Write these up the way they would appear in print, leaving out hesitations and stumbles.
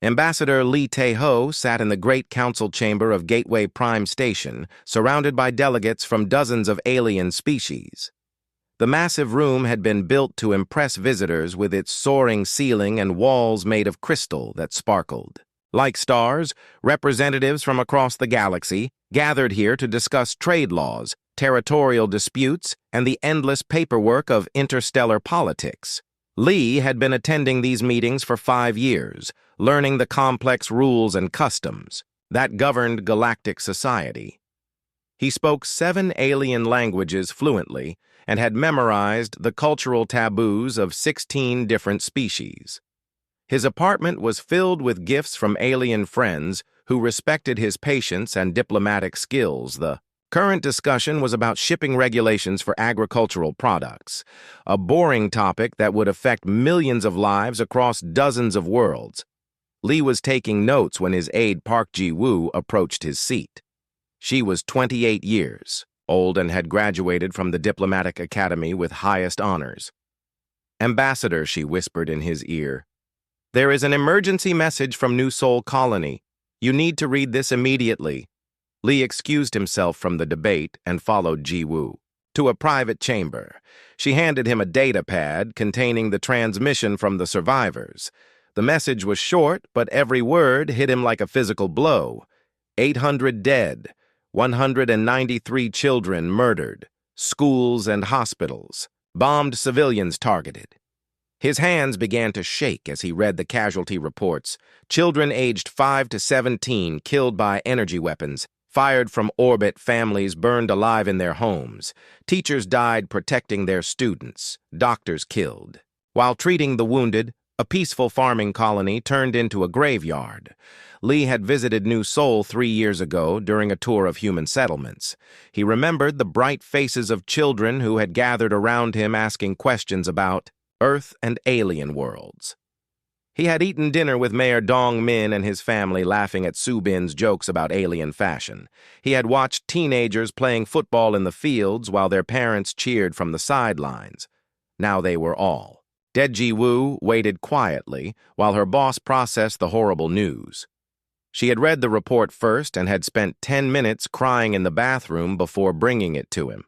Ambassador Lee Tae-ho sat in the Great Council Chamber of Gateway Prime Station, surrounded by delegates from dozens of alien species. The massive room had been built to impress visitors with its soaring ceiling and walls made of crystal that sparkled. Like stars, representatives from across the galaxy gathered here to discuss trade laws, territorial disputes, and the endless paperwork of interstellar politics. Lee had been attending these meetings for 5 years, learning the complex rules and customs that governed galactic society. He spoke 7 alien languages fluently and had memorized the cultural taboos of 16 different species. His apartment was filled with gifts from alien friends who respected his patience and diplomatic skills. The current discussion was about shipping regulations for agricultural products, a boring topic that would affect millions of lives across dozens of worlds. Lee was taking notes when his aide Park Ji-woo approached his seat. She was 28 years old and had graduated from the Diplomatic Academy with highest honors. "Ambassador," she whispered in his ear, "there is an emergency message from New Sol Colony. You need to read this immediately." Lee excused himself from the debate and followed Ji-woo to a private chamber. She handed him a data pad containing the transmission from the survivors. The message was short, but every word hit him like a physical blow. 800 dead, 193 children murdered, schools and hospitals, bombed civilians targeted. His hands began to shake as he read the casualty reports. Children aged 5 to 17 killed by energy weapons, fired from orbit, families burned alive in their homes. Teachers died protecting their students, doctors killed. While treating the wounded, a peaceful farming colony turned into a graveyard. Lee had visited New Sol 3 years ago during a tour of human settlements. He remembered the bright faces of children who had gathered around him asking questions about Earth and alien worlds. He had eaten dinner with Mayor Dong Min and his family, laughing at Subin's jokes about alien fashion. He had watched teenagers playing football in the fields while their parents cheered from the sidelines. Now they were all. Ji-woo waited quietly while her boss processed the horrible news. She had read the report first and had spent 10 minutes crying in the bathroom before bringing it to him.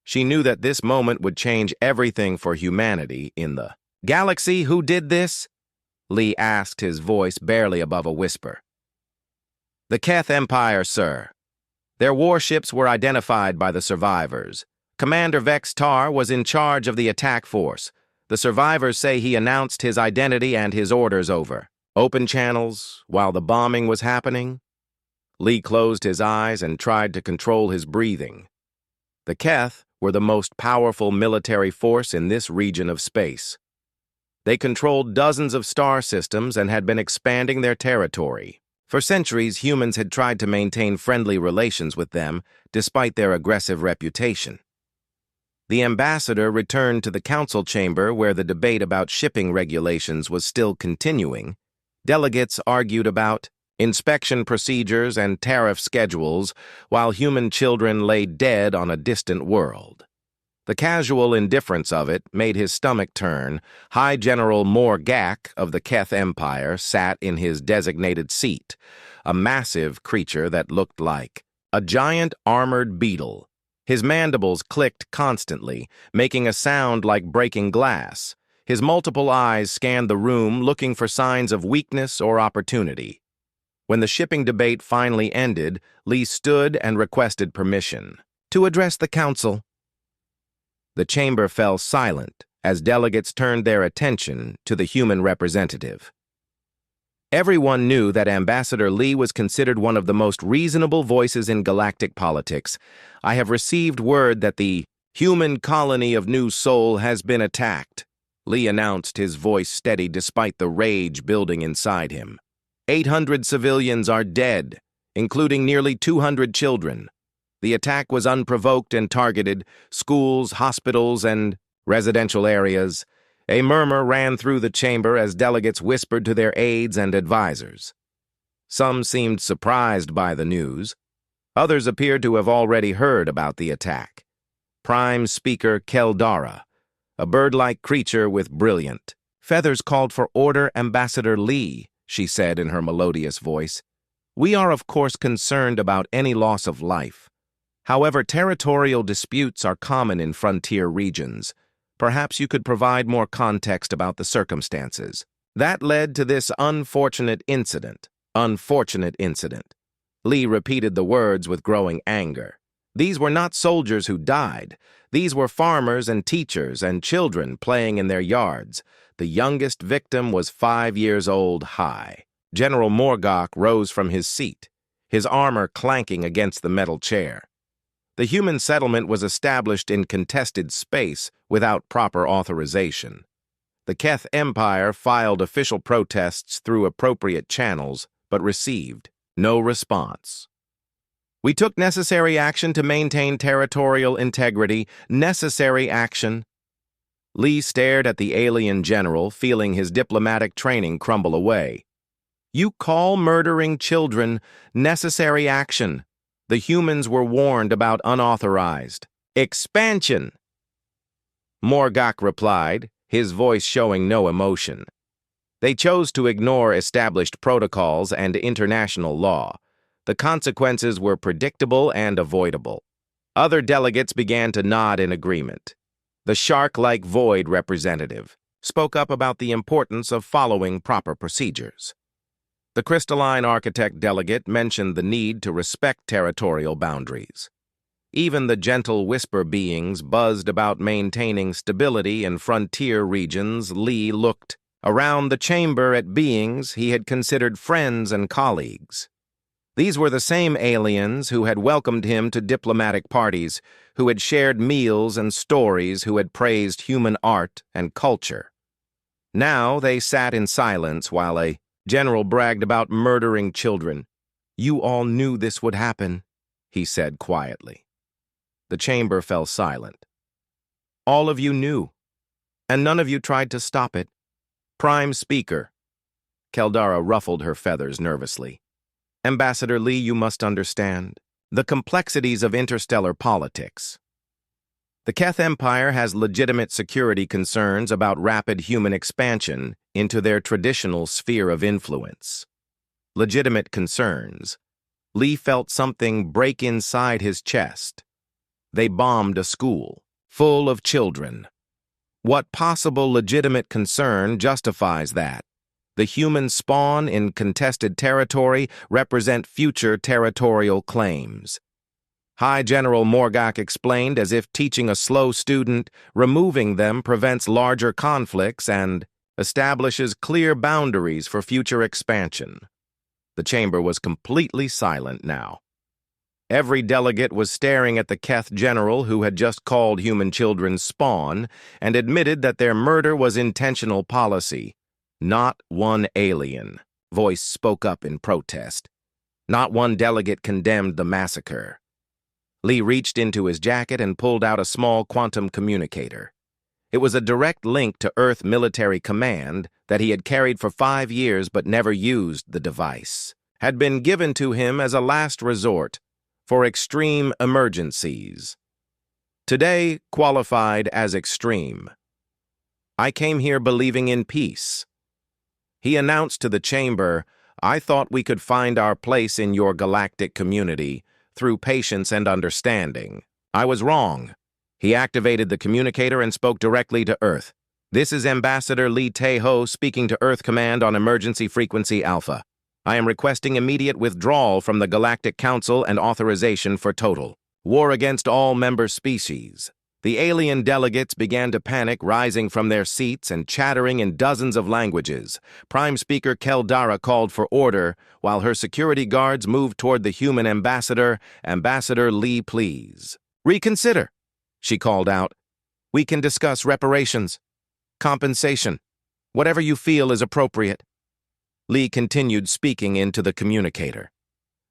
She knew that this moment would change everything for humanity in the galaxy. "Who did this?" Lee asked, his voice barely above a whisper. "The Keth Empire, sir. Their warships were identified by the survivors. Commander Vex Tar was in charge of the attack force. The survivors say he announced his identity and his orders over open channels while the bombing was happening." Lee closed his eyes and tried to control his breathing. The Keth were the most powerful military force in this region of space. They controlled dozens of star systems and had been expanding their territory. For centuries, humans had tried to maintain friendly relations with them, despite their aggressive reputation. The ambassador returned to the council chamber where the debate about shipping regulations was still continuing. Delegates argued about inspection procedures and tariff schedules, while human children lay dead on a distant world. The casual indifference of it made his stomach turn. High General Morgak of the Keth Empire sat in his designated seat, a massive creature that looked like a giant armored beetle. His mandibles clicked constantly, making a sound like breaking glass. His multiple eyes scanned the room, looking for signs of weakness or opportunity. When the shipping debate finally ended, Lee stood and requested permission to address the council. The chamber fell silent as delegates turned their attention to the human representative. Everyone knew that Ambassador Lee was considered one of the most reasonable voices in galactic politics. "I have received word that the human colony of New Sol has been attacked," Lee announced, his voice steady despite the rage building inside him. 800 civilians are dead, including nearly 200 children. The attack was unprovoked and targeted schools, hospitals, and residential areas. A murmur ran through the chamber as delegates whispered to their aides and advisors. Some seemed surprised by the news. Others appeared to have already heard about the attack. Prime Speaker Keldara, a bird-like creature with brilliant feathers, called for order. "Ambassador Lee, she said in her melodious voice. "We are of course concerned about any loss of life. However, territorial disputes are common in frontier regions. Perhaps you could provide more context about the circumstances that led to this unfortunate incident." Unfortunate incident. Lee repeated the words with growing anger. These were not soldiers who died. These were farmers and teachers and children playing in their yards. The youngest victim was 5 years old high. General Morgok rose from his seat, his armor clanking against the metal chair. The human settlement was established in contested space without proper authorization. The Keth Empire filed official protests through appropriate channels, but received no response. "We took necessary action to maintain territorial integrity. Necessary action." Lee stared at the alien general, feeling his diplomatic training crumble away. "You call murdering children necessary action? The humans were warned about unauthorized expansion." Morgok replied, his voice showing no emotion. "They chose to ignore established protocols and international law. The consequences were predictable and avoidable." Other delegates began to nod in agreement. The shark-like void representative spoke up about the importance of following proper procedures. The crystalline architect delegate mentioned the need to respect territorial boundaries. Even the gentle whisper beings buzzed about maintaining stability in frontier regions. Lee looked around the chamber at beings he had considered friends and colleagues. These were the same aliens who had welcomed him to diplomatic parties, who had shared meals and stories, who had praised human art and culture. Now they sat in silence while a general bragged about murdering children. "You all knew this would happen," he said quietly. The chamber fell silent. "All of you knew, and none of you tried to stop it. Prime Speaker." Keldara ruffled her feathers nervously. "Ambassador Lee, you must understand the complexities of interstellar politics. The Keth Empire has legitimate security concerns about rapid human expansion into their traditional sphere of influence." Legitimate concerns. Lee felt something break inside his chest. They bombed a school full of children. What possible legitimate concern justifies that? The human spawn in contested territory represent future territorial claims. High General Morgok explained as if teaching a slow student, removing them prevents larger conflicts and establishes clear boundaries for future expansion. The chamber was completely silent now. Every delegate was staring at the Keth general who had just called human children spawn and admitted that their murder was intentional policy. Not one alien voice spoke up in protest. Not one delegate condemned the massacre. Lee reached into his jacket and pulled out a small quantum communicator. It was a direct link to Earth Military Command that he had carried for 5 years but never used. The device had been given to him as a last resort for extreme emergencies. Today qualified as extreme. "I came here believing in peace." He announced to the chamber, "I thought we could find our place in your galactic community through patience and understanding. I was wrong." He activated the communicator and spoke directly to Earth. "This is Ambassador Lee Tae-ho speaking to Earth Command on Emergency Frequency Alpha. I am requesting immediate withdrawal from the Galactic Council and authorization for total war against all member species." The alien delegates began to panic, rising from their seats and chattering in dozens of languages. Prime Speaker Keldara called for order, while her security guards moved toward the human ambassador. "Ambassador Lee, please. Reconsider," she called out. "We can discuss reparations, compensation, whatever you feel is appropriate." Lee continued speaking into the communicator.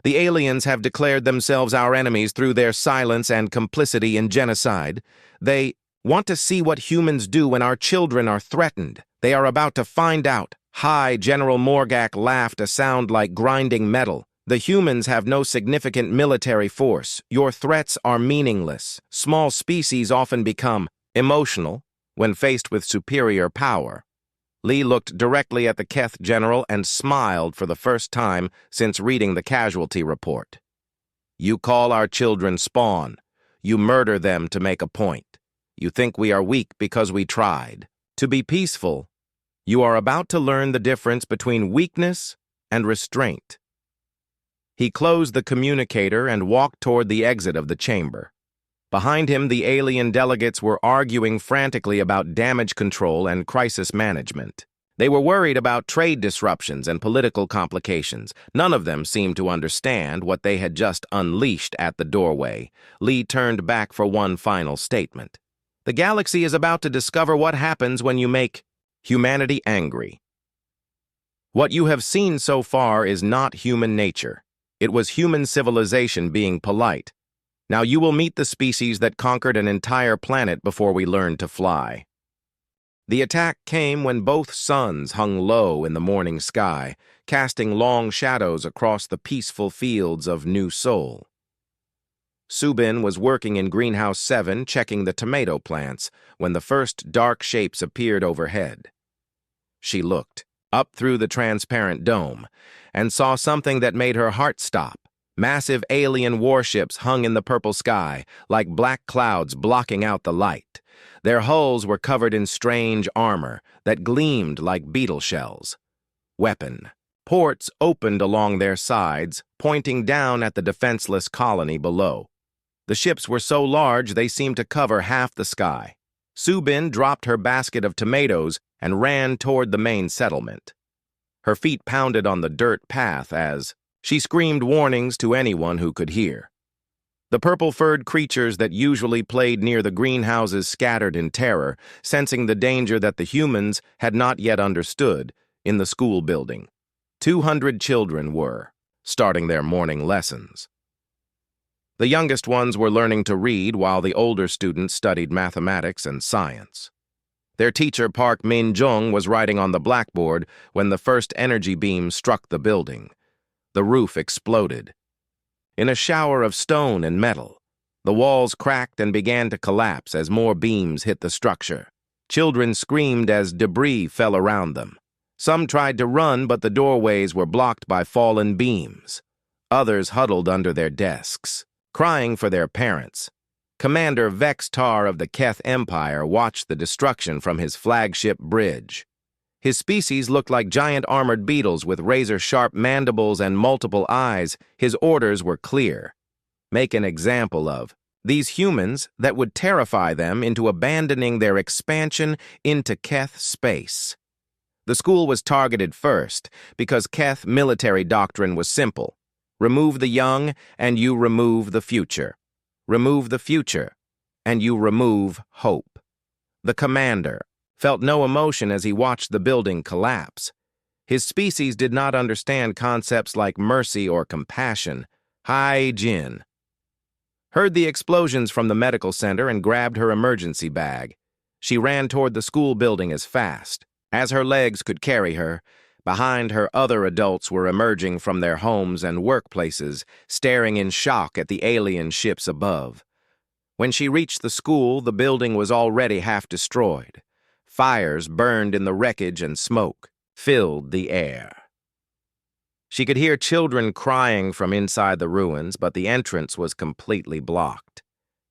"The aliens have declared themselves our enemies through their silence and complicity in genocide. They want to see what humans do when our children are threatened. They are about to find out." High General Morgok laughed, a sound like grinding metal. "The humans have no significant military force. Your threats are meaningless. Small species often become emotional when faced with superior power." Lee looked directly at the Keth general and smiled for the first time since reading the casualty report. "You call our children spawn. You murder them to make a point. You think we are weak because we tried. To be peaceful, you are about to learn the difference between weakness and restraint." He closed the communicator and walked toward the exit of the chamber. Behind him, the alien delegates were arguing frantically about damage control and crisis management. They were worried about trade disruptions and political complications. None of them seemed to understand what they had just unleashed at the doorway. Lee turned back for one final statement. "The galaxy is about to discover what happens when you make humanity angry. What you have seen so far is not human nature. It was human civilization being polite. Now you will meet the species that conquered an entire planet before we learned to fly." The attack came when both suns hung low in the morning sky, casting long shadows across the peaceful fields of New Sol. Subin was working in Greenhouse 7 checking the tomato plants when the first dark shapes appeared overhead. She looked up through the transparent dome and saw something that made her heart stop. Massive alien warships hung in the purple sky, like black clouds blocking out the light. Their hulls were covered in strange armor that gleamed like beetle shells. Weapon. Ports opened along their sides, pointing down at the defenseless colony below. The ships were so large they seemed to cover half the sky. Subin dropped her basket of tomatoes and ran toward the main settlement. Her feet pounded on the dirt path as she screamed warnings to anyone who could hear. The purple-furred creatures that usually played near the greenhouses scattered in terror, sensing the danger that the humans had not yet understood in the school building. 200 children were starting their morning lessons. The youngest ones were learning to read while the older students studied mathematics and science. Their teacher, Park Min-jung, was writing on the blackboard when the first energy beam struck the building. The roof exploded. In a shower of stone and metal, the walls cracked and began to collapse as more beams hit the structure. Children screamed as debris fell around them. Some tried to run, but the doorways were blocked by fallen beams. Others huddled under their desks, crying for their parents. Commander Vex Tar of the Keth Empire watched the destruction from his flagship bridge. His species looked like giant armored beetles with razor-sharp mandibles and multiple eyes. His orders were clear. Make an example of these humans that would terrify them into abandoning their expansion into Keth space. The school was targeted first because Keth military doctrine was simple. Remove the young and you remove the future. Remove the future and you remove hope. The commander felt no emotion as he watched the building collapse. His species did not understand concepts like mercy or compassion. Hai Jin heard the explosions from the medical center and grabbed her emergency bag. She ran toward the school building as fast as her legs could carry her. Behind her, other adults were emerging from their homes and workplaces, staring in shock at the alien ships above. When she reached the school, the building was already half destroyed. Fires burned in the wreckage and smoke filled the air. She could hear children crying from inside the ruins, but the entrance was completely blocked.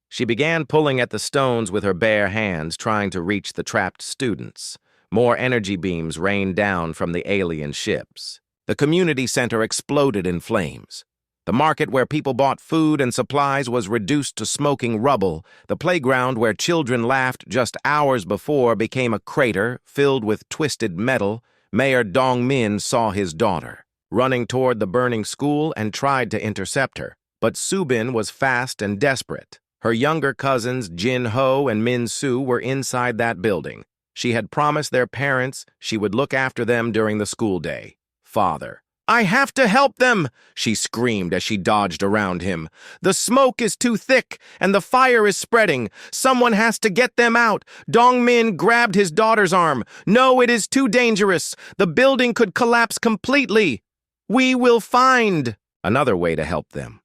She began pulling at the stones with her bare hands, trying to reach the trapped students. More energy beams rained down from the alien ships. The community center exploded in flames. The market where people bought food and supplies was reduced to smoking rubble. The playground where children laughed just hours before became a crater filled with twisted metal. Mayor Dong-min saw his daughter running toward the burning school and tried to intercept her. But Subin was fast and desperate. Her younger cousins, Jin Ho and Min Soo, were inside that building. She had promised their parents she would look after them during the school day. Father. "I have to help them!" she screamed as she dodged around him. "The smoke is too thick, and the fire is spreading. Someone has to get them out." Dong-min grabbed his daughter's arm. "No, it is too dangerous. The building could collapse completely. We will find another way to help them."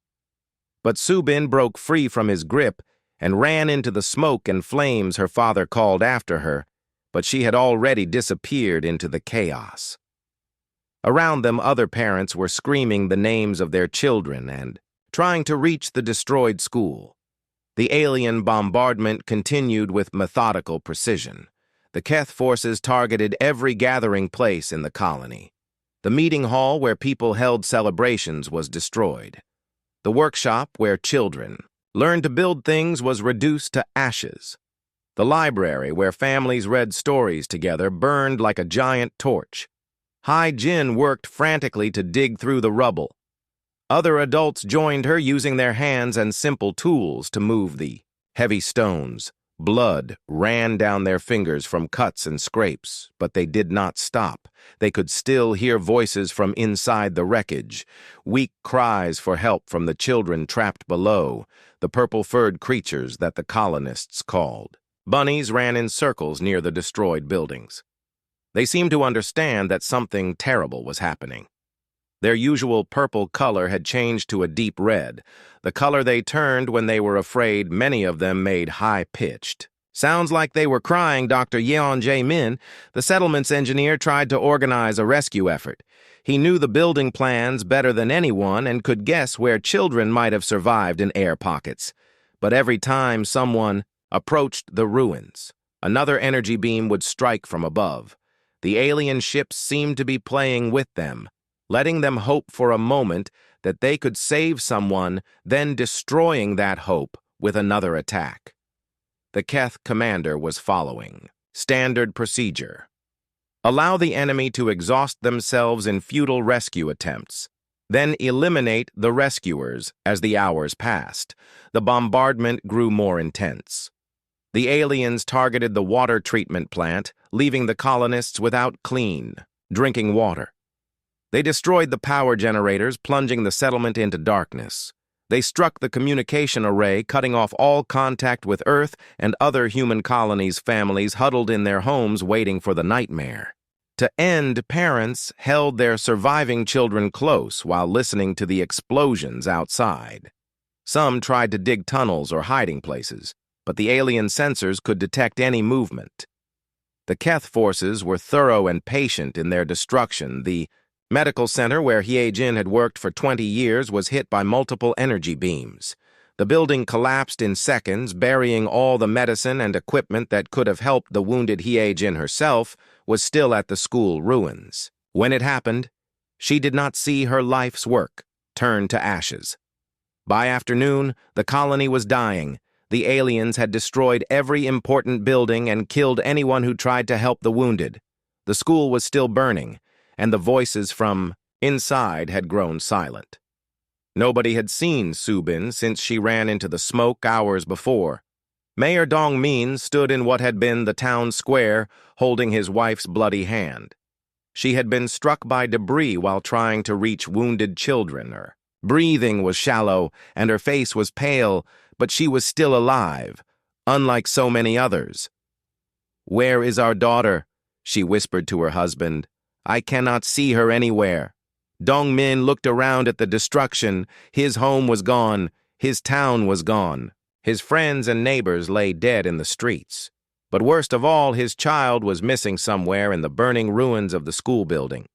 But Subin broke free from his grip and ran into the smoke and flames her father called after her. but she had already disappeared into the chaos. Around them, other parents were screaming the names of their children and trying to reach the destroyed school. The alien bombardment continued with methodical precision. The Keth forces targeted every gathering place in the colony. The meeting hall where people held celebrations was destroyed. The workshop where children learned to build things was reduced to ashes. The library where families read stories together burned like a giant torch. Hai Jin worked frantically to dig through the rubble. Other adults joined her, using their hands and simple tools to move the heavy stones. Blood ran down their fingers from cuts and scrapes, but they did not stop. They could still hear voices from inside the wreckage, weak cries for help from the children trapped below, the purple-furred creatures that the colonists called. Bunnies ran in circles near the destroyed buildings. They seemed to understand that something terrible was happening. Their usual purple color had changed to a deep red, the color they turned when they were afraid. Many of them made high-pitched sounds like they were crying. Dr. Yeon Jae-min, the settlement's engineer, tried to organize a rescue effort. He knew the building plans better than anyone and could guess where children might have survived in air pockets. But every time someone approached the ruins, another energy beam would strike from above. The alien ships seemed to be playing with them, letting them hope for a moment that they could save someone, then destroying that hope with another attack. The Keth commander was following standard procedure. Allow the enemy to exhaust themselves in futile rescue attempts, then eliminate the rescuers as the hours passed. The bombardment grew more intense. The aliens targeted the water treatment plant, leaving the colonists without clean, drinking water. They destroyed the power generators, plunging the settlement into darkness. They struck the communication array, cutting off all contact with Earth and other human colonies. Families huddled in their homes waiting for the nightmare to end. Parents held their surviving children close while listening to the explosions outside. Some tried to dig tunnels or hiding places, but the alien sensors could detect any movement. The Keth forces were thorough and patient in their destruction. The medical center where Hye Jin had worked for 20 years was hit by multiple energy beams. The building collapsed in seconds, burying all the medicine and equipment that could have helped. The wounded Hye Jin herself was still at the school ruins. When it happened, she did not see her life's work turn to ashes. By afternoon, the colony was dying. The aliens had destroyed every important building and killed anyone who tried to help the wounded. The school was still burning, and the voices from inside had grown silent. Nobody had seen Subin since she ran into the smoke hours before. Mayor Dong-min stood in what had been the town square, holding his wife's bloody hand. She had been struck by debris while trying to reach wounded children. Her breathing was shallow, and her face was pale, but she was still alive, unlike so many others. "Where is our daughter?" she whispered to her husband. "I cannot see her anywhere." Dong-min looked around at the destruction. His home was gone. His town was gone. His friends and neighbors lay dead in the streets. But worst of all, his child was missing somewhere in the burning ruins of the school building.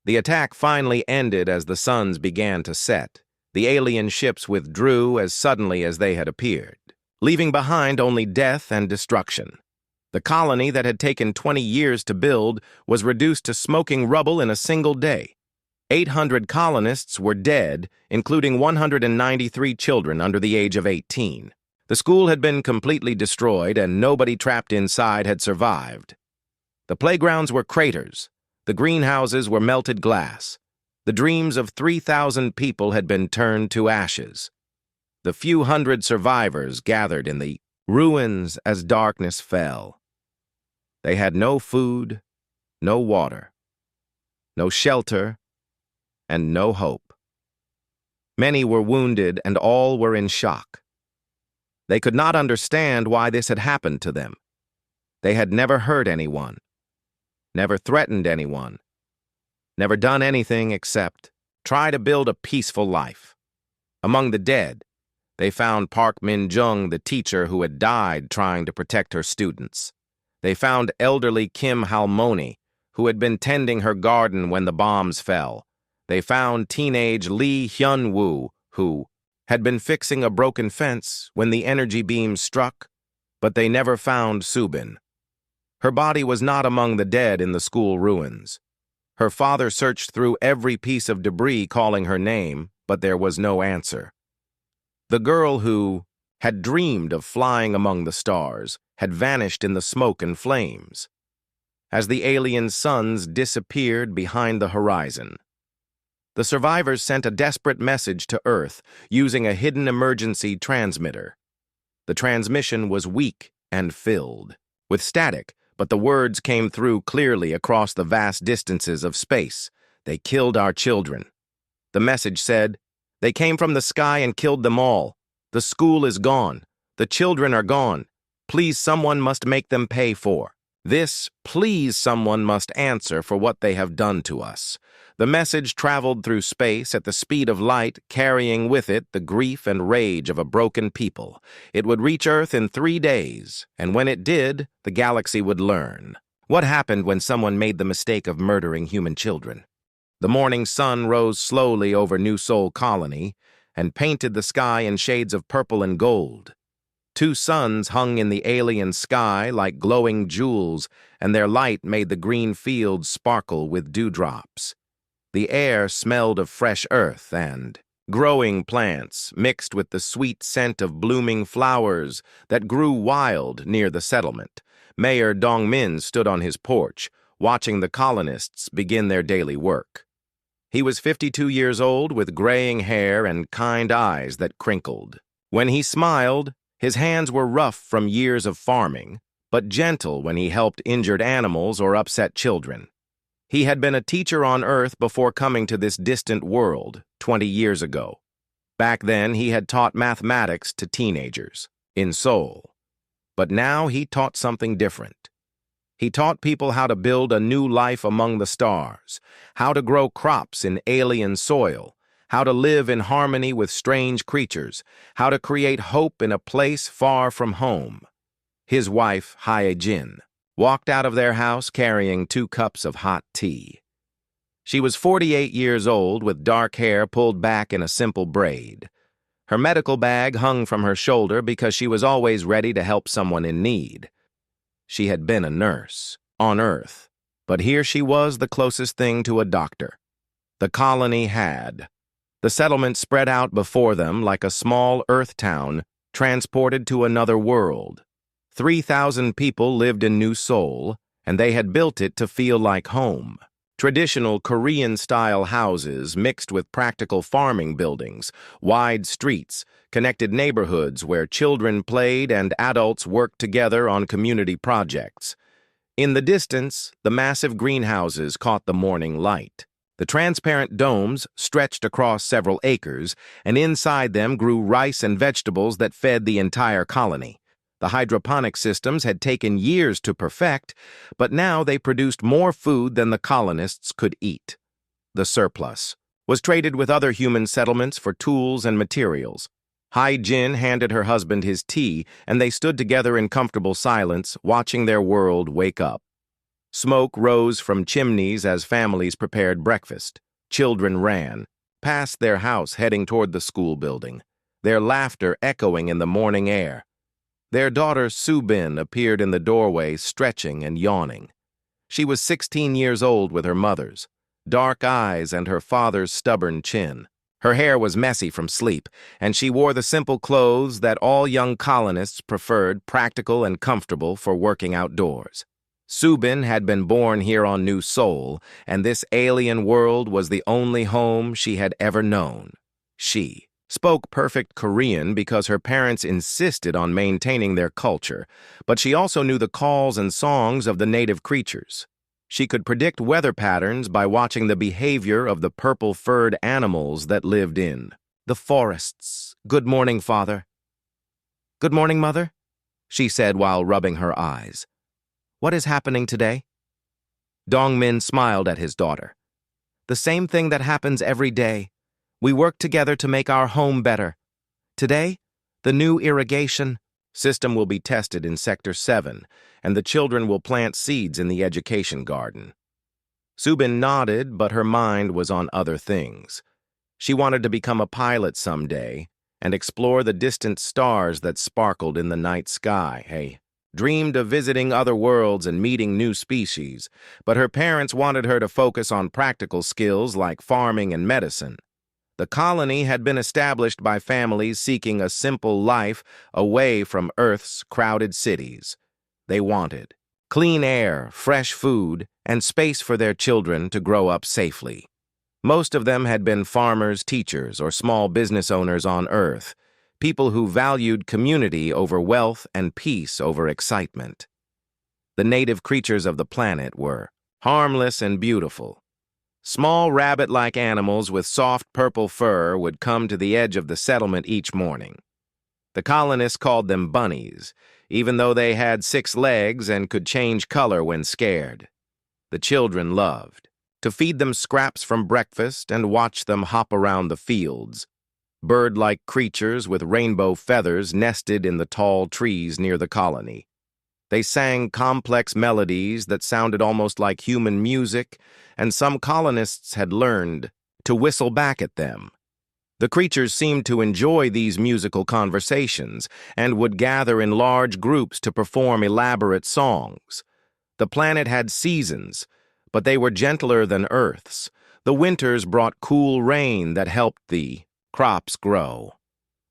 The attack finally ended as the suns began to set. The alien ships withdrew as suddenly as they had appeared, leaving behind only death and destruction. The colony that had taken 20 years to build was reduced to smoking rubble in a single day. 800 colonists were dead, including 193 children under the age of 18. The school had been completely destroyed, and nobody trapped inside had survived. The playgrounds were craters. The greenhouses were melted glass. The dreams of 3,000 people had been turned to ashes. The few hundred survivors gathered in the ruins as darkness fell. They had no food, no water, no shelter, and no hope. Many were wounded, and all were in shock. They could not understand why this had happened to them. They had never hurt anyone, never threatened anyone, never done anything except try to build a peaceful life. Among the dead, they found Park Min-jung, the teacher who had died trying to protect her students. They found elderly Kim Halmoni, who had been tending her garden when the bombs fell. They found teenage Lee Hyun-woo, who had been fixing a broken fence when the energy beams struck, but they never found Subin. Her body was not among the dead in the school ruins. Her father searched through every piece of debris calling her name, but there was no answer. The girl who had dreamed of flying among the stars had vanished in the smoke and flames, as the alien suns disappeared behind the horizon. The survivors sent a desperate message to Earth using a hidden emergency transmitter. The transmission was weak and filled with static, but the words came through clearly across the vast distances of space. They killed our children. The message said, "They came from the sky and killed them all. The school is gone. The children are gone. Please, someone must make them pay for this. Please, someone must answer for what they have done to us." The message traveled through space at the speed of light, carrying with it the grief and rage of a broken people. It would reach Earth in 3 days, and when it did, the galaxy would learn. What happened when someone made the mistake of murdering human children? The morning sun rose slowly over New Sol Colony and painted the sky in shades of purple and gold. 2 suns hung in the alien sky like glowing jewels, and their light made the green fields sparkle with dewdrops. The air smelled of fresh earth and growing plants mixed with the sweet scent of blooming flowers that grew wild near the settlement. Mayor Dong-min stood on his porch, watching the colonists begin their daily work. He was 52 years old with graying hair and kind eyes that crinkled. When he smiled, his hands were rough from years of farming, but gentle when he helped injured animals or upset children. He had been a teacher on Earth before coming to this distant world 20 years ago. Back then, he had taught mathematics to teenagers in Seoul. But now he taught something different. He taught people how to build a new life among the stars, how to grow crops in alien soil, how to live in harmony with strange creatures, how to create hope in a place far from home. His wife, Hae-jin, walked out of their house carrying 2 cups of hot tea. She was 48 years old with dark hair pulled back in a simple braid. Her medical bag hung from her shoulder because she was always ready to help someone in need. She had been a nurse on Earth, but here she was the closest thing to a doctor. The colony had. The settlement spread out before them like a small Earth town transported to another world. 3,000 people lived in New Seoul, and they had built it to feel like home. Traditional Korean-style houses mixed with practical farming buildings, wide streets, connected neighborhoods where children played and adults worked together on community projects. In the distance, the massive greenhouses caught the morning light. The transparent domes stretched across several acres, and inside them grew rice and vegetables that fed the entire colony. The hydroponic systems had taken years to perfect, but now they produced more food than the colonists could eat. The surplus was traded with other human settlements for tools and materials. Hae-jin handed her husband his tea, and they stood together in comfortable silence, watching their world wake up. Smoke rose from chimneys as families prepared breakfast. Children ran past their house heading toward the school building, their laughter echoing in the morning air. Their daughter Subin appeared in the doorway, stretching and yawning. She was 16 years old with her mother's, dark eyes and her father's stubborn chin. Her hair was messy from sleep, and she wore the simple clothes that all young colonists preferred, practical and comfortable for working outdoors. Subin had been born here on New Seoul, and this alien world was the only home she had ever known. She spoke perfect Korean because her parents insisted on maintaining their culture, but she also knew the calls and songs of the native creatures. She could predict weather patterns by watching the behavior of the purple-furred animals that lived in the forests. "Good morning, Father." "Good morning, Mother," she said while rubbing her eyes. "What is happening today?" Dong-min smiled at his daughter. "The same thing that happens every day. We work together to make our home better. Today, the new irrigation System will be tested in Sector 7, and the children will plant seeds in the education garden. Subin nodded, but her mind was on other things. She wanted to become a pilot someday and explore the distant stars that sparkled in the night sky. Dreamed of visiting other worlds and meeting new species, but her parents wanted her to focus on practical skills like farming and medicine. The colony had been established by families seeking a simple life away from Earth's crowded cities. They wanted clean air, fresh food, and space for their children to grow up safely. Most of them had been farmers, teachers, or small business owners on Earth, people who valued community over wealth and peace over excitement. The native creatures of the planet were harmless and beautiful. Small rabbit-like animals with soft purple fur would come to the edge of the settlement each morning. The colonists called them bunnies, even though they had 6 legs and could change color when scared. The children loved to feed them scraps from breakfast and watch them hop around the fields. Bird-like creatures with rainbow feathers nested in the tall trees near the colony. They sang complex melodies that sounded almost like human music, and some colonists had learned to whistle back at them. The creatures seemed to enjoy these musical conversations and would gather in large groups to perform elaborate songs. The planet had seasons, but they were gentler than Earth's. The winters brought cool rain that helped the crops grow.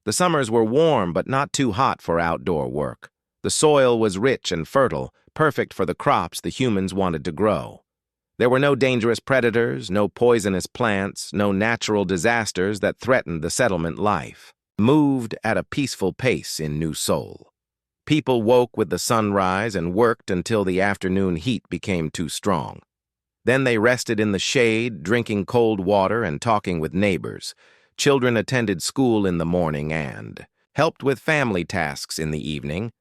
The summers were warm but not too hot for outdoor work. The soil was rich and fertile, perfect for the crops the humans wanted to grow. There were no dangerous predators, no poisonous plants, no natural disasters that threatened the settlement life. Moved at a peaceful pace in New Seoul. People woke with the sunrise and worked until the afternoon heat became too strong. Then they rested in the shade, drinking cold water and talking with neighbors. Children attended school in the morning and helped with family tasks in the evening.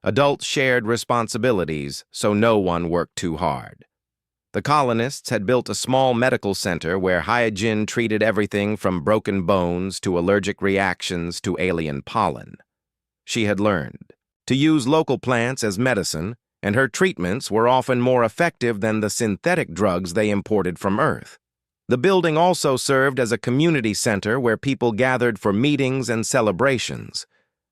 Adults shared responsibilities, so no one worked too hard. The colonists had built a small medical center where Hyojin treated everything from broken bones to allergic reactions to alien pollen. She had learned to use local plants as medicine, and her treatments were often more effective than the synthetic drugs they imported from Earth. The building also served as a community center where people gathered for meetings and celebrations.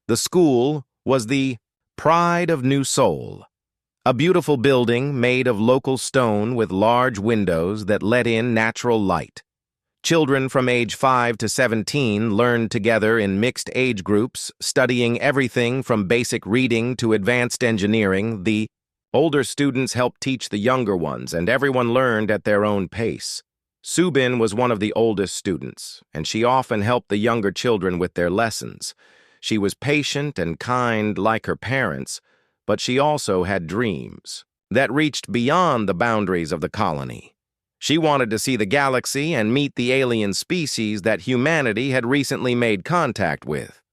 The school was the pride of New Seoul, a beautiful building made of local stone with large windows that let in natural light. Children from age 5 to 17 learned together in mixed age groups, studying everything from basic reading to advanced engineering. The older students helped teach the younger ones, and everyone learned at their own pace. Subin was one of the oldest students, and she often helped the younger children with their lessons. She was patient and kind like her parents, but she also had dreams that reached beyond the boundaries of the colony. She wanted to see the galaxy and meet the alien species that humanity had recently made contact with.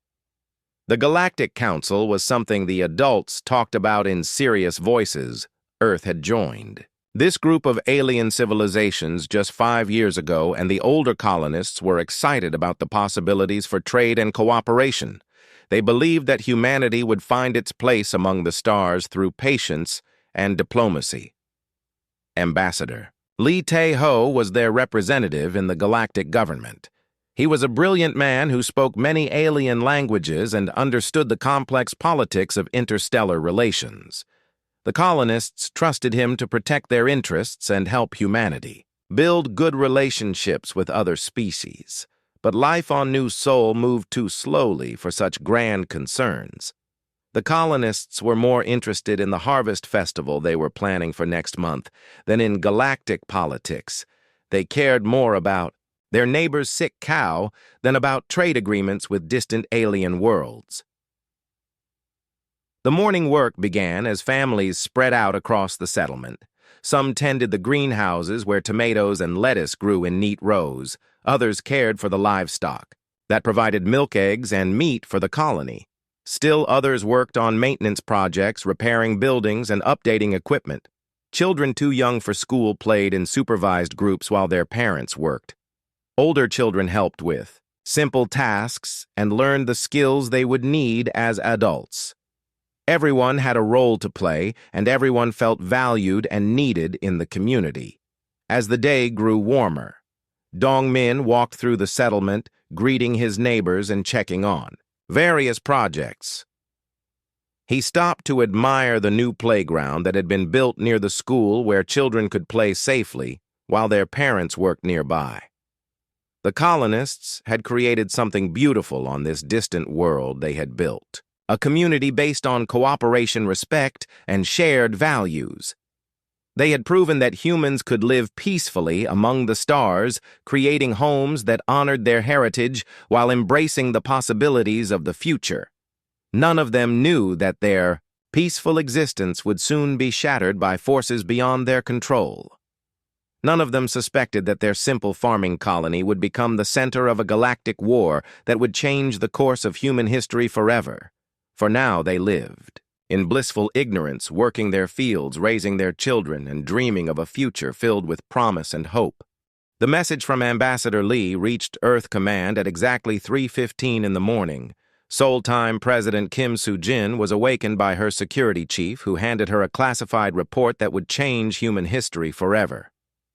The Galactic Council was something the adults talked about in serious voices. Earth had joined this group of alien civilizations just 5 years ago, and the older colonists were excited about the possibilities for trade and cooperation. They believed that humanity would find its place among the stars through patience and diplomacy. Ambassador Lee Tae-ho was their representative in the galactic government. He was a brilliant man who spoke many alien languages and understood the complex politics of interstellar relations. The colonists trusted him to protect their interests and help humanity build good relationships with other species. But life on New Seoul moved too slowly for such grand concerns. The colonists were more interested in the harvest festival they were planning for next month than in galactic politics. They cared more about their neighbor's sick cow than about trade agreements with distant alien worlds. The morning work began as families spread out across the settlement. Some tended the greenhouses where tomatoes and lettuce grew in neat rows. Others cared for the livestock that provided milk, eggs, and meat for the colony. Still others worked on maintenance projects, repairing buildings, and updating equipment. Children too young for school played in supervised groups while their parents worked. Older children helped with simple tasks and learned the skills they would need as adults. Everyone had a role to play, and everyone felt valued and needed in the community. As the day grew warmer, Dong Min walked through the settlement, greeting his neighbors and checking on various projects. He stopped to admire the new playground that had been built near the school where children could play safely while their parents worked nearby. The colonists had created something beautiful on this distant world they had built, a community based on cooperation, respect, and shared values. They had proven that humans could live peacefully among the stars, creating homes that honored their heritage while embracing the possibilities of the future. None of them knew that their peaceful existence would soon be shattered by forces beyond their control. None of them suspected that their simple farming colony would become the center of a galactic war that would change the course of human history forever. For now they lived in blissful ignorance, working their fields, raising their children, and dreaming of a future filled with promise and hope. The message from Ambassador Lee reached Earth Command at exactly 3:15 in the morning. Seoul-time President Kim Soo-jin was awakened by her security chief, who handed her a classified report that would change human history forever.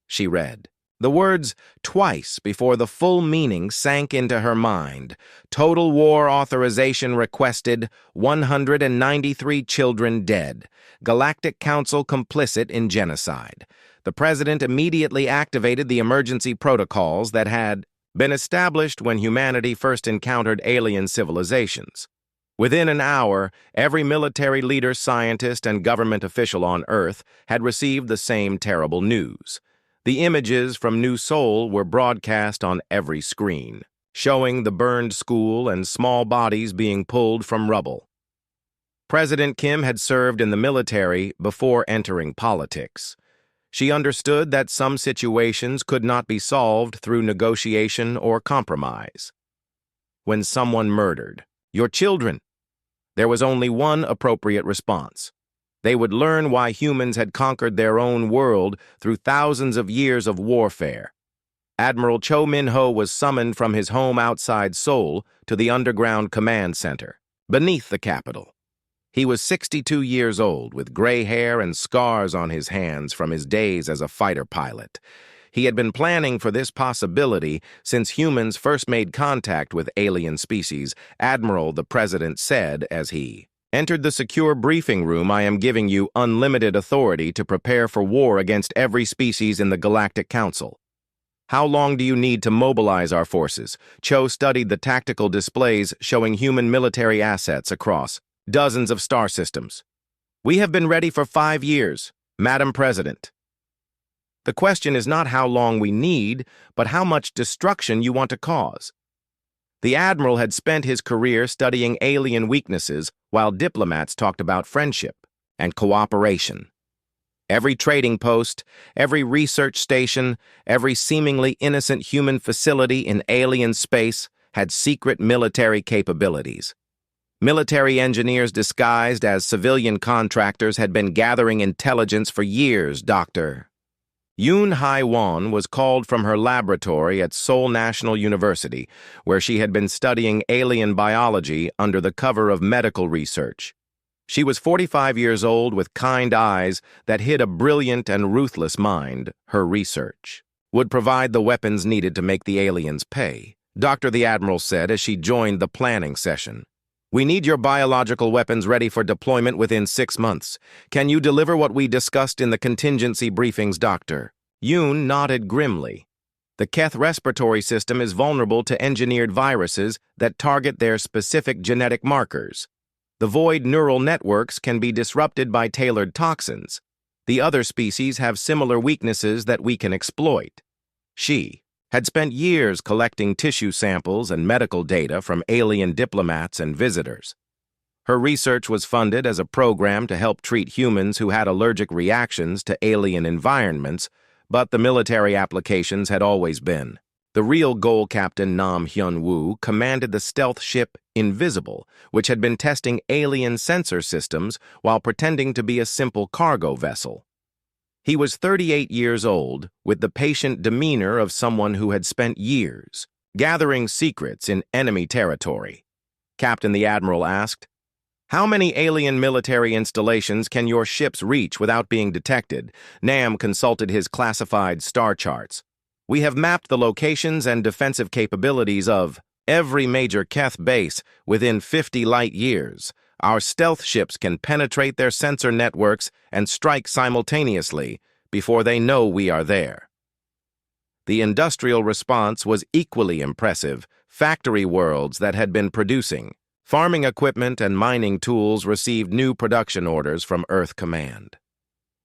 She read the words twice before the full meaning sank into her mind. Total war authorization requested, 193 children dead. Galactic Council complicit in genocide. The president immediately activated the emergency protocols that had been established when humanity first encountered alien civilizations. Within an hour, every military leader, scientist, and government official on Earth had received the same terrible news. The images from New Seoul were broadcast on every screen, showing the burned school and small bodies being pulled from rubble. President Kim had served in the military before entering politics. She understood that some situations could not be solved through negotiation or compromise. When someone murdered your children, there was only one appropriate response. They would learn why humans had conquered their own world through thousands of years of warfare. Admiral Cho Min-ho was summoned from his home outside Seoul to the underground command center, beneath the capital. He was 62 years old, with gray hair and scars on his hands from his days as a fighter pilot. He had been planning for this possibility since humans first made contact with alien species, Admiral, the president said as he entered the secure briefing room. I am giving you unlimited authority to prepare for war against every species in the Galactic Council. How long do you need to mobilize our forces? Cho studied the tactical displays showing human military assets across dozens of star systems. We have been ready for 5 years, Madam President. The question is not how long we need, but how much destruction you want to cause. The Admiral had spent his career studying alien weaknesses while diplomats talked about friendship and cooperation. Every trading post, every research station, every seemingly innocent human facility in alien space had secret military capabilities. Military engineers disguised as civilian contractors had been gathering intelligence for years, Dr. Yoon Hai-won was called from her laboratory at Seoul National University, where she had been studying alien biology under the cover of medical research. She was 45 years old with kind eyes that hid a brilliant and ruthless mind. Her research would provide the weapons needed to make the aliens pay, Dr. the Admiral said as she joined the planning session. We need your biological weapons ready for deployment within 6 months. Can you deliver what we discussed in the contingency briefings, Dr. Yoon nodded grimly. The Keth respiratory system is vulnerable to engineered viruses that target their specific genetic markers. The void neural networks can be disrupted by tailored toxins. The other species have similar weaknesses that we can exploit. She had spent years collecting tissue samples and medical data from alien diplomats and visitors. Her research was funded as a program to help treat humans who had allergic reactions to alien environments, but the military applications had always been. The real goal, Captain Nam Hyun-woo, commanded the stealth ship Invisible, which had been testing alien sensor systems while pretending to be a simple cargo vessel. He was 38 years old, with the patient demeanor of someone who had spent years gathering secrets in enemy territory. Captain the Admiral asked, How many alien military installations can your ships reach without being detected? Nam consulted his classified star charts. We have mapped the locations and defensive capabilities of every major Keth base within 50 light years. Our stealth ships can penetrate their sensor networks and strike simultaneously before they know we are there. The industrial response was equally impressive. Factory worlds that had been producing farming equipment and mining tools received new production orders from Earth Command.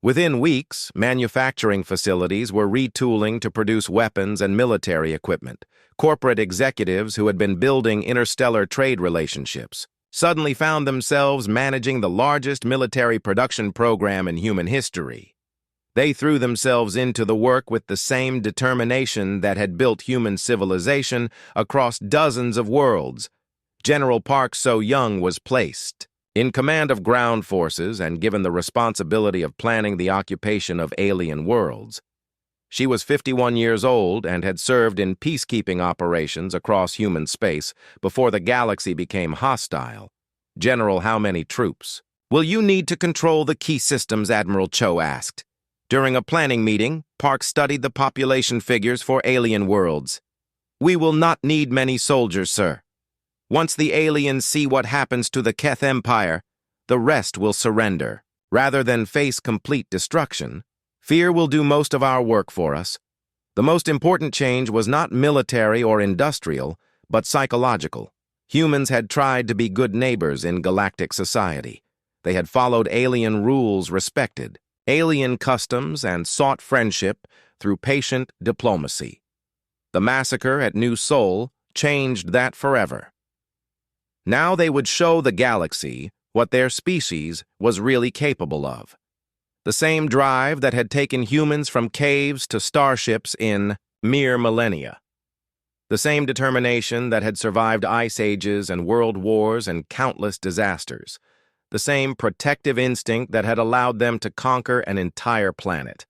Within weeks, manufacturing facilities were retooling to produce weapons and military equipment. Corporate executives who had been building interstellar trade relationships suddenly found themselves managing the largest military production program in human history. They threw themselves into the work with the same determination that had built human civilization across dozens of worlds. General Park So-young was placed in command of ground forces and given the responsibility of planning the occupation of alien worlds. She was 51 years old and had served in peacekeeping operations across human space before the galaxy became hostile. General, how many troops? Will you need to control the key systems? Admiral Cho asked. During a planning meeting, Park studied the population figures for alien worlds. We will not need many soldiers, sir. Once the aliens see what happens to the Keth Empire, the rest will surrender. Rather than face complete destruction, fear will do most of our work for us. The most important change was not military or industrial, but psychological. Humans had tried to be good neighbors in galactic society. They had followed alien rules respected, alien customs, and sought friendship through patient diplomacy. The massacre at New Sol changed that forever. Now they would show the galaxy what their species was really capable of. The same drive that had taken humans from caves to starships in mere millennia. The same determination that had survived ice ages and world wars and countless disasters. The same protective instinct that had allowed them to conquer an entire planet.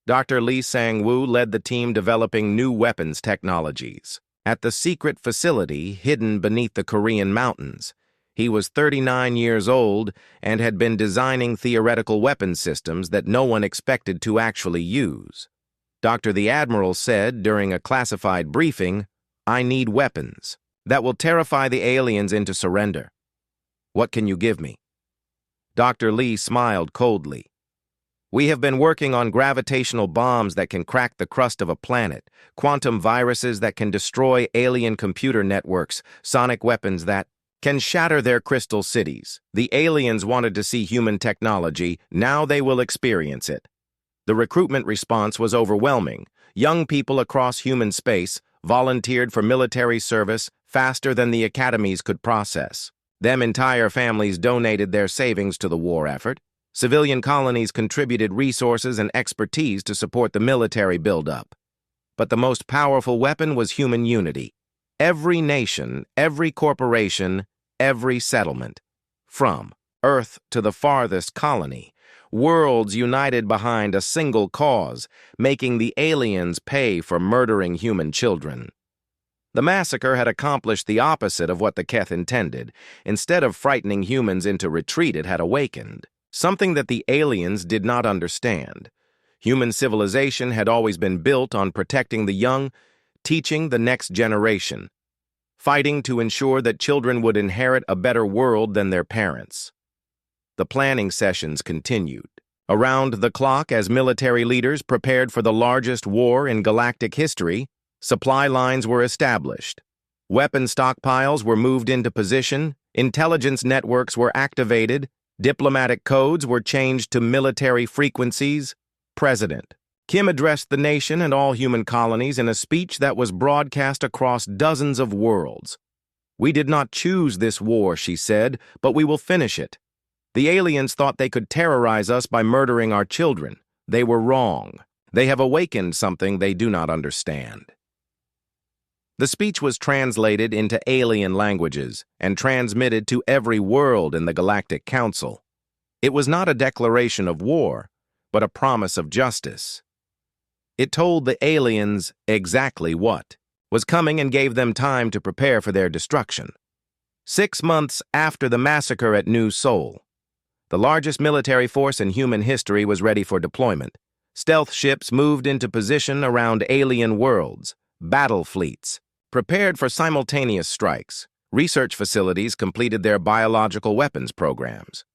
Dr. Lee Sang-woo led the team developing new weapons technologies. At the secret facility hidden beneath the Korean mountains, he was 39 years old and had been designing theoretical weapon systems that no one expected to actually use. Dr. the Admiral said during a classified briefing, "I need weapons that will terrify the aliens into surrender. What can you give me?" Dr. Lee smiled coldly. We have been working on gravitational bombs that can crack the crust of a planet, quantum viruses that can destroy alien computer networks, sonic weapons that can shatter their crystal cities. The aliens wanted to see human technology, now they will experience it. The recruitment response was overwhelming. Young people across human space volunteered for military service faster than the academies could process. Them entire families donated their savings to the war effort. Civilian colonies contributed resources and expertise to support the military buildup. But the most powerful weapon was human unity. Every nation, every corporation, every settlement, from Earth to the farthest colony, worlds united behind a single cause, making the aliens pay for murdering human children. The massacre had accomplished the opposite of what the Keth intended. Instead of frightening humans into retreat, it had awakened. Something that the aliens did not understand. Human civilization had always been built on protecting the young, teaching the next generation, fighting to ensure that children would inherit a better world than their parents. The planning sessions continued. Around the clock, as military leaders prepared for the largest war in galactic history, supply lines were established. Weapon stockpiles were moved into position, intelligence networks were activated, diplomatic codes were changed to military frequencies. President Kim addressed the nation and all human colonies in a speech that was broadcast across dozens of worlds. "We did not choose this war," she said, "but we will finish it. The aliens thought they could terrorize us by murdering our children. They were wrong. They have awakened something they do not understand." The speech was translated into alien languages and transmitted to every world in the Galactic Council. It was not a declaration of war, but a promise of justice. It told the aliens exactly what was coming and gave them time to prepare for their destruction. 6 months after the massacre at New Seoul, the largest military force in human history was ready for deployment. Stealth ships moved into position around alien worlds, battle fleets, prepared for simultaneous strikes. Research facilities completed their biological weapons programs.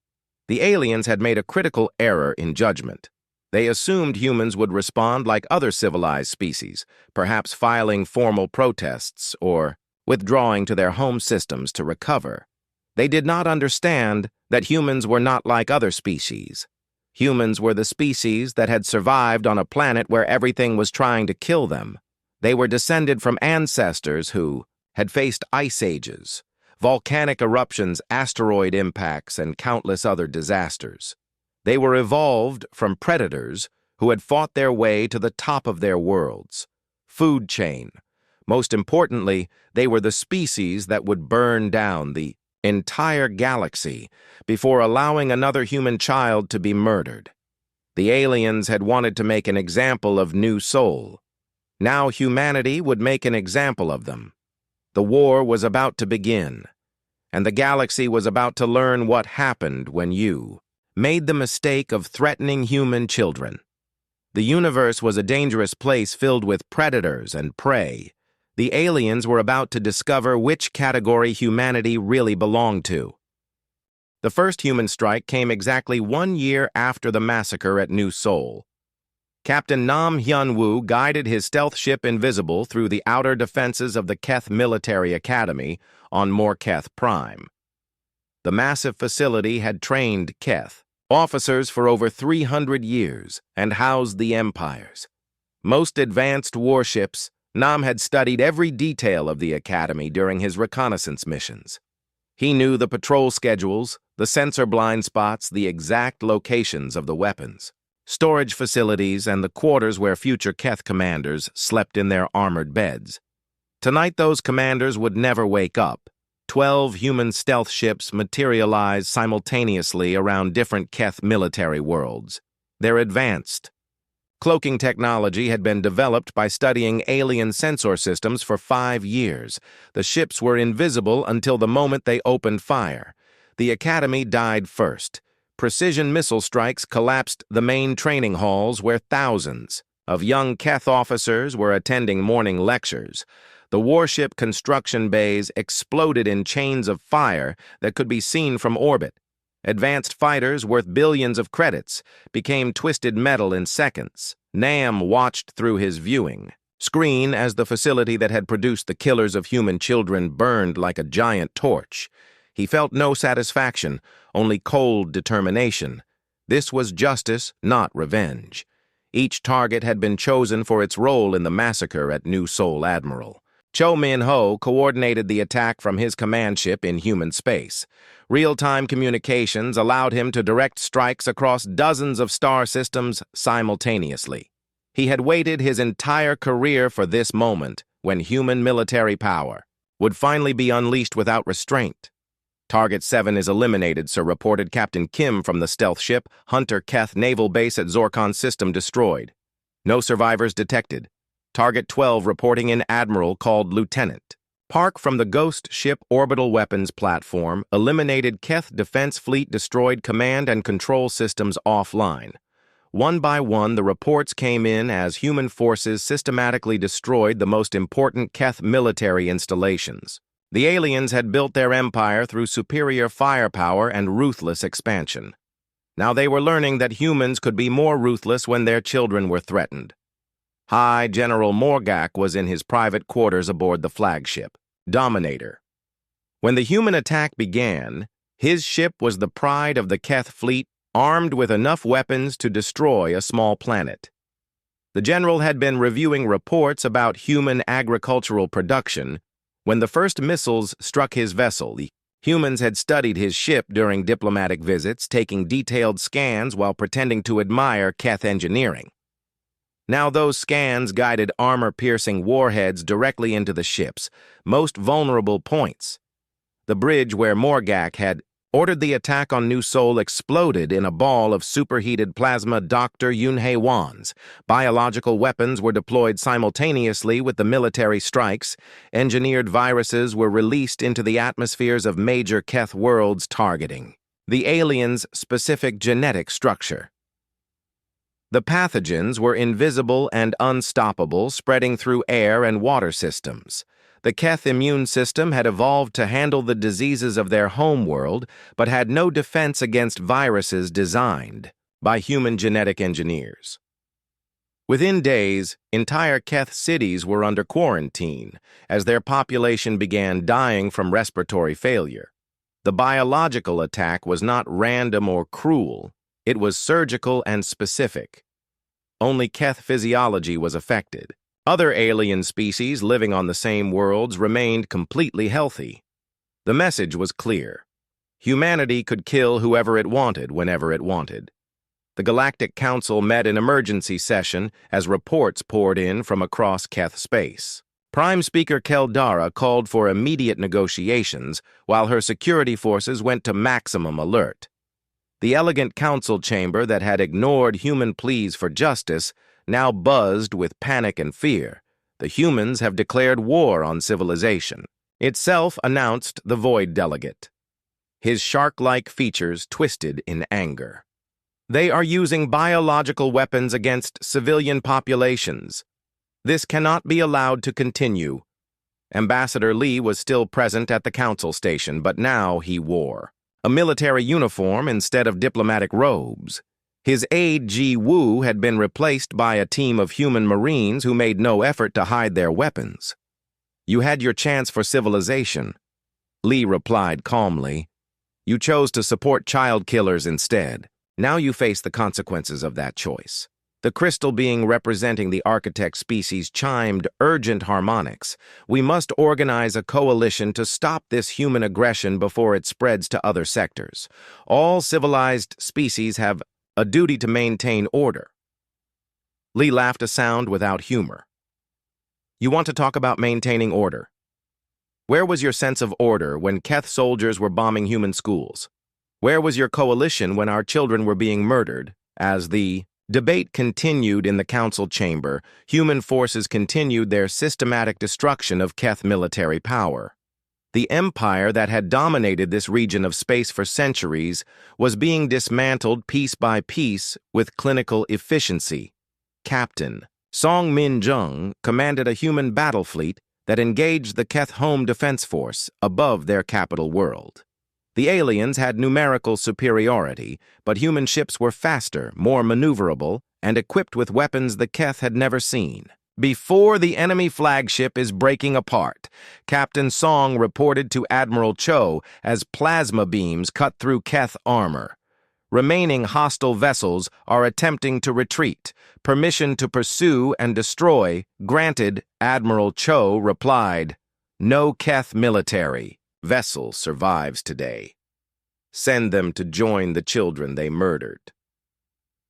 The aliens had made a critical error in judgment. They assumed humans would respond like other civilized species, perhaps filing formal protests or withdrawing to their home systems to recover. They did not understand that humans were not like other species. Humans were the species that had survived on a planet where everything was trying to kill them. They were descended from ancestors who had faced ice ages, volcanic eruptions, asteroid impacts, and countless other disasters. They were evolved from predators who had fought their way to the top of their worlds. Food chain. Most importantly, they were the species that would burn down the entire galaxy before allowing another human child to be murdered. The aliens had wanted to make an example of New Seoul. Now humanity would make an example of them. The war was about to begin, and the galaxy was about to learn what happened when you made the mistake of threatening human children. The universe was a dangerous place filled with predators and prey. The aliens were about to discover which category humanity really belonged to. The first human strike came exactly 1 year after the massacre at New Seoul. Captain Nam Hyun-woo guided his stealth ship Invisible through the outer defenses of the Keth Military Academy on Morketh Prime. The massive facility had trained Keth officers for over 300 years and housed the Empire's most advanced warships. Nam had studied every detail of the Academy during his reconnaissance missions. He knew the patrol schedules, the sensor blind spots, the exact locations of the weapons, storage facilities, and the quarters where future Keth commanders slept in their armored beds. Tonight those commanders would never wake up. 12 human stealth ships materialized simultaneously around different Keth military worlds. Their advanced cloaking technology had been developed by studying alien sensor systems for 5 years. The ships were invisible until the moment they opened fire. The Academy died first. Precision missile strikes collapsed the main training halls where thousands of young Keth officers were attending morning lectures. The warship construction bays exploded in chains of fire that could be seen from orbit. Advanced fighters worth billions of credits became twisted metal in seconds. Nam watched through his viewing screen as the facility that had produced the killers of human children burned like a giant torch. He felt no satisfaction, only cold determination. This was justice, not revenge. Each target had been chosen for its role in the massacre at New Seoul Admiral. Cho Min-ho coordinated the attack from his command ship in human space. Real-time communications allowed him to direct strikes across dozens of star systems simultaneously. He had waited his entire career for this moment when human military power would finally be unleashed without restraint. Target 7 is eliminated, sir, reported Captain Kim from the stealth ship. Hunter Keth Naval Base at Zorkon System destroyed. No survivors detected. Target 12 reporting in Admiral called Lieutenant. Park from the Ghost Ship Orbital Weapons Platform eliminated Keth Defense Fleet destroyed command and control systems offline. One by one, the reports came in as human forces systematically destroyed the most important Keth military installations. The aliens had built their empire through superior firepower and ruthless expansion. Now they were learning that humans could be more ruthless when their children were threatened. High General Morgak was in his private quarters aboard the flagship, Dominator. When the human attack began, his ship was the pride of the Keth fleet, armed with enough weapons to destroy a small planet. The general had been reviewing reports about human agricultural production when the first missiles struck his vessel. The humans had studied his ship during diplomatic visits, taking detailed scans while pretending to admire Keth engineering. Now those scans guided armor-piercing warheads directly into the ship's most vulnerable points. The bridge where Morgak had ordered the attack on New Seoul exploded in a ball of superheated plasma Dr. Yunhei Wan's. Biological weapons were deployed simultaneously with the military strikes. Engineered viruses were released into the atmospheres of major Keth worlds targeting the aliens' specific genetic structure. The pathogens were invisible and unstoppable, spreading through air and water systems. The Keth immune system had evolved to handle the diseases of their homeworld, but had no defense against viruses designed by human genetic engineers. Within days, entire Keth cities were under quarantine as their population began dying from respiratory failure. The biological attack was not random or cruel. It was surgical and specific. Only Keth physiology was affected. Other alien species living on the same worlds remained completely healthy. The message was clear. Humanity could kill whoever it wanted whenever it wanted. The Galactic Council met in emergency session as reports poured in from across Keth space. Prime Speaker Keldara called for immediate negotiations while her security forces went to maximum alert. The elegant council chamber that had ignored human pleas for justice now buzzed with panic and fear. The humans have declared war on civilization. Itself announced the Void Delegate. His shark-like features twisted in anger. They are using biological weapons against civilian populations. This cannot be allowed to continue. Ambassador Lee was still present at the council station, but now he wore a military uniform instead of diplomatic robes. His aide Ji Woo had been replaced by a team of human marines who made no effort to hide their weapons. You had your chance for civilization, Lee replied calmly. You chose to support child killers instead. Now you face the consequences of that choice. The crystal being representing the architect species chimed urgent harmonics. We must organize a coalition to stop this human aggression before it spreads to other sectors. All civilized species have a duty to maintain order. Lee laughed a sound without humor. You want to talk about maintaining order? Where was your sense of order when Keth soldiers were bombing human schools? Where was your coalition when our children were being murdered? As the debate continued in the council chamber, human forces continued their systematic destruction of Keth military power. The empire that had dominated this region of space for centuries was being dismantled piece by piece with clinical efficiency. Captain Song Min-jung commanded a human battle fleet that engaged the Keth Home Defense Force above their capital world. The aliens had numerical superiority, but human ships were faster, more maneuverable, and equipped with weapons the Keth had never seen. Before the enemy flagship is breaking apart, Captain Song reported to Admiral Cho as plasma beams cut through Keth armor. Remaining hostile vessels are attempting to retreat. Permission to pursue and destroy granted, Admiral Cho replied. No Keth military vessel survives today. Send them to join the children they murdered.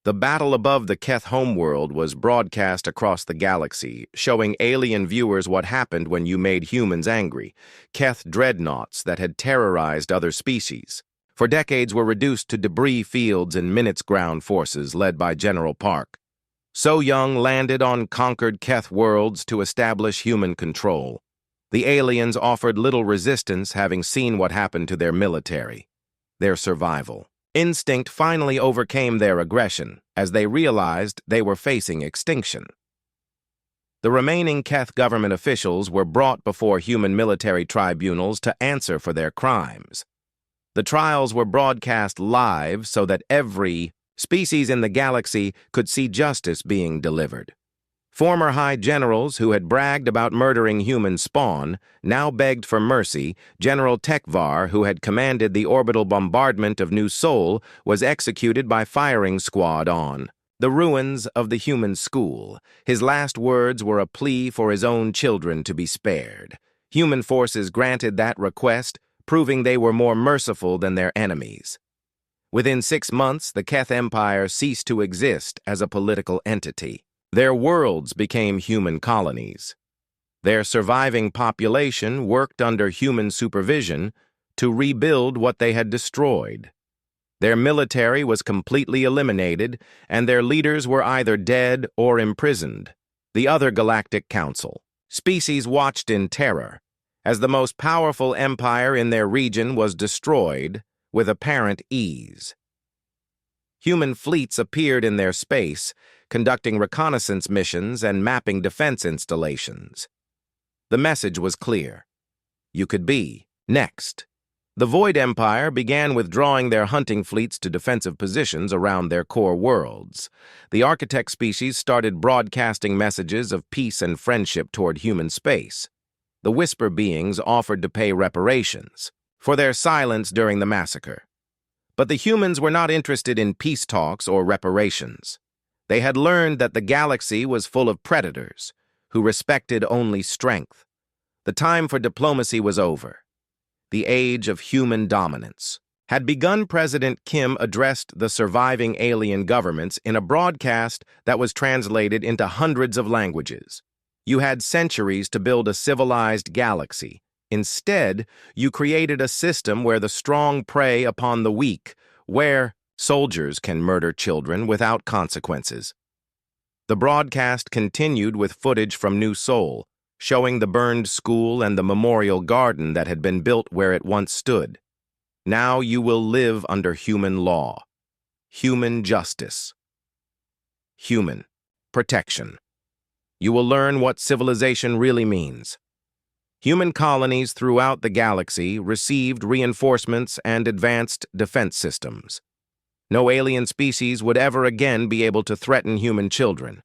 The battle above the Keth homeworld was broadcast across the galaxy, showing alien viewers what happened when you made humans angry. Keth dreadnoughts that had terrorized other species for decades were reduced to debris fields and minutes ground forces led by General Park. So Young landed on conquered Keth worlds to establish human control. The aliens offered little resistance, having seen what happened to their military. Their survival instinct finally overcame their aggression as they realized they were facing extinction. The remaining Keth government officials were brought before human military tribunals to answer for their crimes. The trials were broadcast live so that every species in the galaxy could see justice being delivered. Former high generals who had bragged about murdering human spawn now begged for mercy. General Tekvar, who had commanded the orbital bombardment of New Seoul, was executed by firing squad on the ruins of the human school. His last words were a plea for his own children to be spared. Human forces granted that request, proving they were more merciful than their enemies. Within 6 months, the Keth Empire ceased to exist as a political entity. Their worlds became human colonies. Their surviving population worked under human supervision to rebuild what they had destroyed. Their military was completely eliminated, and their leaders were either dead or imprisoned. The other Galactic Council species watched in terror as the most powerful empire in their region was destroyed with apparent ease. Human fleets appeared in their space, conducting reconnaissance missions and mapping defense installations. The message was clear. You could be next. The Void Empire began withdrawing their hunting fleets to defensive positions around their core worlds. The Architect species started broadcasting messages of peace and friendship toward human space. The Whisper beings offered to pay reparations for their silence during the massacre. But the humans were not interested in peace talks or reparations. They had learned that the galaxy was full of predators who respected only strength. The time for diplomacy was over. The age of human dominance had begun. President Kim addressed the surviving alien governments in a broadcast that was translated into hundreds of languages. You had centuries to build a civilized galaxy. Instead, you created a system where the strong prey upon the weak, where soldiers can murder children without consequences. The broadcast continued with footage from New Sol, showing the burned school and the memorial garden that had been built where it once stood. Now you will live under human law, human justice, human protection. You will learn what civilization really means. Human colonies throughout the galaxy received reinforcements and advanced defense systems. No alien species would ever again be able to threaten human children.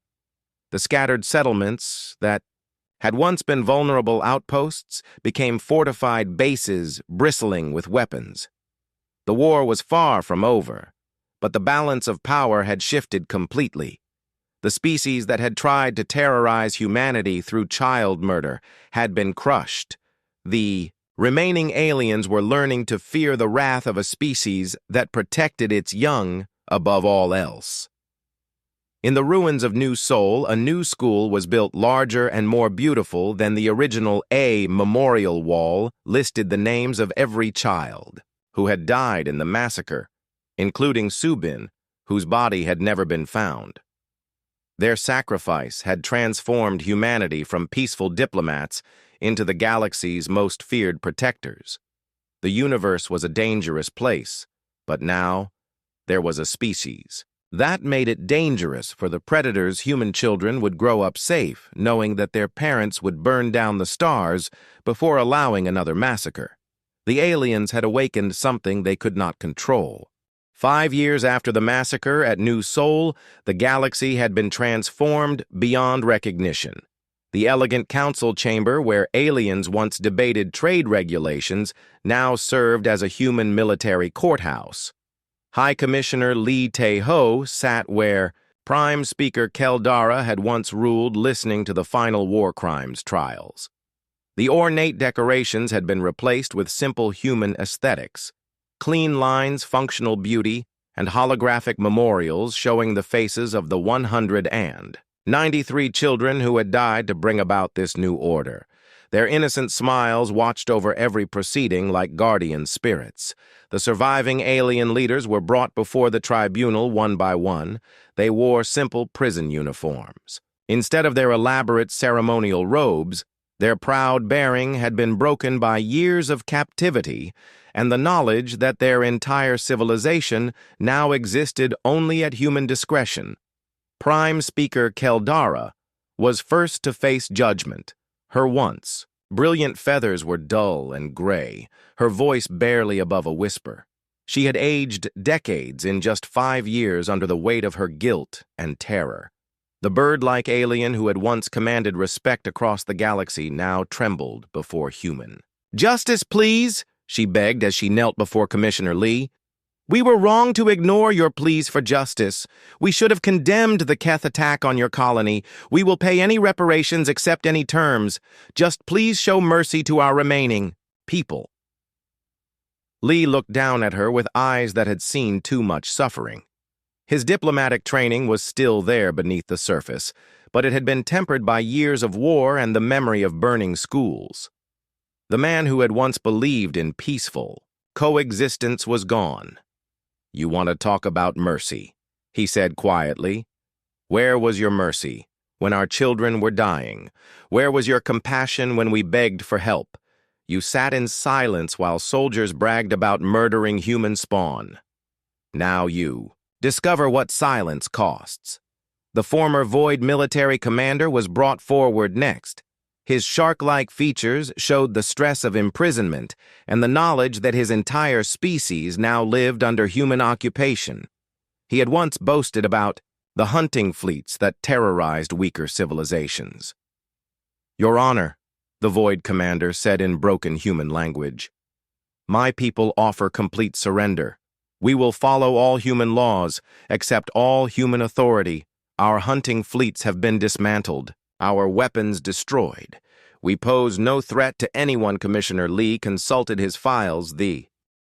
The scattered settlements that had once been vulnerable outposts became fortified bases bristling with weapons. The war was far from over, but the balance of power had shifted completely. The species that had tried to terrorize humanity through child murder had been crushed. The remaining aliens were learning to fear the wrath of a species that protected its young above all else. In the ruins of New Sol, a new school was built larger and more beautiful than the original A memorial wall listed the names of every child who had died in the massacre, including Subin, whose body had never been found. Their sacrifice had transformed humanity from peaceful diplomats into the galaxy's most feared protectors. The universe was a dangerous place, but now there was a species. That made it dangerous for the predators. Human children would grow up safe, knowing that their parents would burn down the stars before allowing another massacre. The aliens had awakened something they could not control. 5 years after the massacre at New Sol, the galaxy had been transformed beyond recognition. The elegant council chamber where aliens once debated trade regulations now served as a human military courthouse. High Commissioner Lee Tae-ho sat where Prime Speaker Keldara had once ruled, listening to the final war crimes trials. The ornate decorations had been replaced with simple human aesthetics. Clean lines, functional beauty, and holographic memorials showing the faces of the 193 children who had died to bring about this new order. Their innocent smiles watched over every proceeding like guardian spirits. The surviving alien leaders were brought before the tribunal one by one. They wore simple prison uniforms. Instead of their elaborate ceremonial robes, their proud bearing had been broken by years of captivity and the knowledge that their entire civilization now existed only at human discretion. Prime Speaker Keldara was first to face judgment. Her once brilliant feathers were dull and gray, her voice barely above a whisper. She had aged decades in just 5 years under the weight of her guilt and terror. The bird-like alien who had once commanded respect across the galaxy now trembled before human. "Justice, please," she begged as she knelt before Commissioner Lee. "We were wrong to ignore your pleas for justice. We should have condemned the Keth attack on your colony. We will pay any reparations, accept any terms. Just please show mercy to our remaining people." Lee looked down at her with eyes that had seen too much suffering. His diplomatic training was still there beneath the surface, but it had been tempered by years of war and the memory of burning schools. The man who had once believed in peaceful coexistence was gone. "You want to talk about mercy," he said quietly. "Where was your mercy when our children were dying? Where was your compassion when we begged for help? You sat in silence while soldiers bragged about murdering human spawn. Now you discover what silence costs." The former Void military commander was brought forward next. His shark-like features showed the stress of imprisonment and the knowledge that his entire species now lived under human occupation. He had once boasted about the hunting fleets that terrorized weaker civilizations. "Your Honor," the Void commander said in broken human language, "my people offer complete surrender. We will follow all human laws, accept all human authority. Our hunting fleets have been dismantled, our weapons destroyed. We pose no threat to anyone." Commissioner Lee consulted his files. The